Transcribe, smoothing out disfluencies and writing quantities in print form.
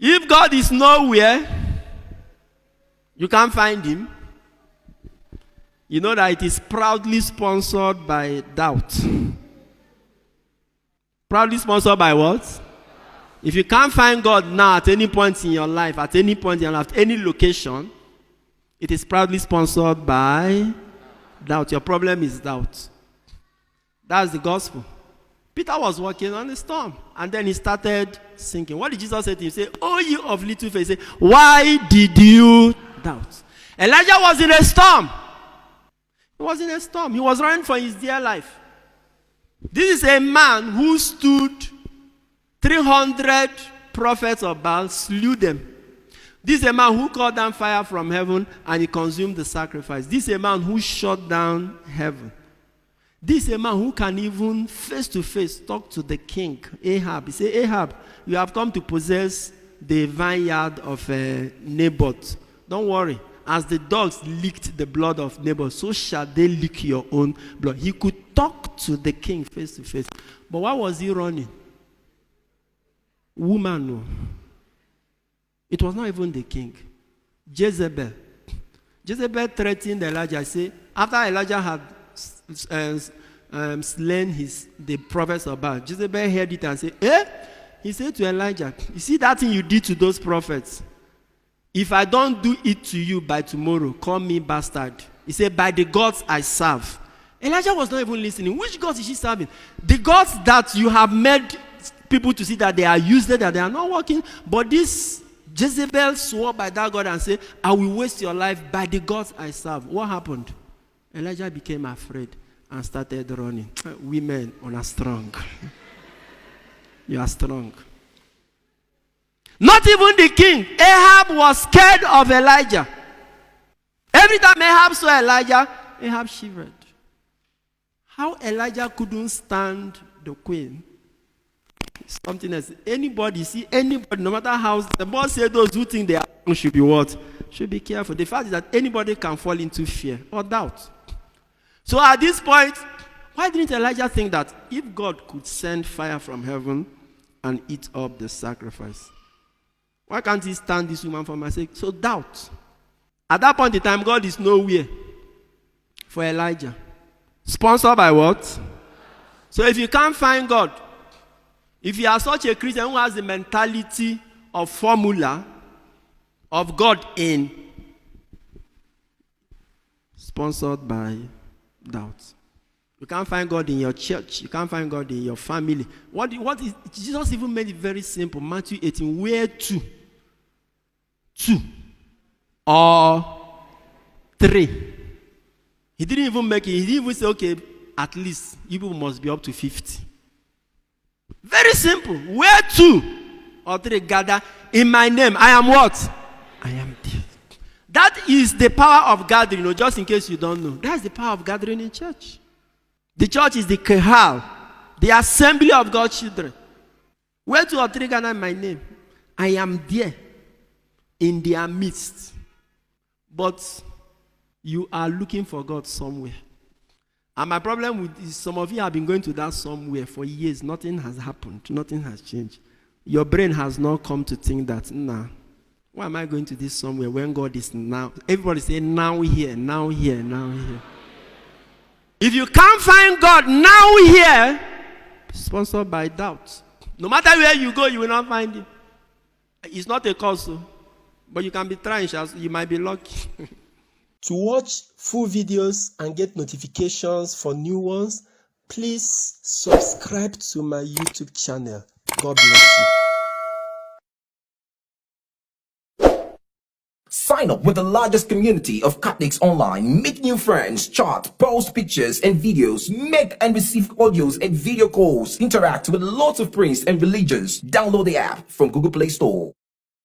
If God is nowhere, you can't find him. You know that it is proudly sponsored by doubt. Proudly sponsored by what? If you can't find God now at any point in your life, at any point in your life, any location, it is proudly sponsored by doubt. Your problem is doubt. That's the gospel. Peter was walking on the storm, and then he started sinking. What did Jesus say to him? He said, "Oh, you of little faith." He said, "Why did you doubt?" Elijah was in a storm. He was in a storm. He was running for his dear life. This is a man who stood 300 prophets of Baal, slew them. This is a man who called down fire from heaven and he consumed the sacrifice. This is a man who shut down heaven. This is a man who can even face to face talk to the king, Ahab. He said, "Ahab, you have come to possess the vineyard of Naboth. Don't worry. As the dogs licked the blood of Naboth, so shall they lick your own blood." He could talk to the king face to face. But why was he running? Woman, no. It was not even the king. Jezebel. Jezebel threatened Elijah. Say, after Elijah had slain the prophets of Baal, Jezebel heard it and said, He said to Elijah, "You see that thing you did to those prophets? If I don't do it to you by tomorrow, call me bastard." He said, "By the gods I serve." Elijah was not even listening. Which gods is she serving? The gods that you have made people to see that they are useless, that they are not working. But this Jezebel swore by that God and said, "I will waste your life by the gods I serve." What happened? Elijah became afraid and started running. Women are strong. You are strong. Not even the king. Ahab was scared of Elijah. Every time Ahab saw Elijah, Ahab shivered. How Elijah couldn't stand the queen? Something else. Anybody, no matter how, the boss said those who think they are strong should be what? Should be careful. The fact is that anybody can fall into fear or doubt. So at this point, why didn't Elijah think that if God could send fire from heaven and eat up the sacrifice, why can't he stand this woman for my sake? So doubt. At that point in time, God is nowhere for Elijah. Sponsored by what? So if you can't find God, if you are such a Christian who has the mentality of formula of God in, sponsored by doubt. You can't find God in your church. You can't find God in your family. What is Jesus even made it very simple. Matthew 18, where two or three. He didn't even make it. He didn't even say, okay, at least you people must be up to 50. Very simple. Where two or three gather in my name, I am what? I am there. That is the power of gathering, just in case you don't know. That's the power of gathering in church. The church is the kahal, the assembly of God's children. Where two or three gather in my name, I am there in their midst. But you are looking for God somewhere. And my problem with is some of you have been going to that somewhere for years. Nothing has happened. Nothing has changed. Your brain has not come to think that, why am I going to this somewhere when God is now? Everybody say, now here, now here, now here. If you can't find God now here, sponsored by doubt. No matter where you go, you will not find him. It's not a cause, but you can be trying, you might be lucky. To watch full videos and get notifications for new ones, please subscribe to my YouTube channel. God bless you. Sign up with the largest community of Catholics online. Make new friends, chat, post pictures and videos, make and receive audios and video calls, interact with lots of priests and religions. Download the app from Google Play Store.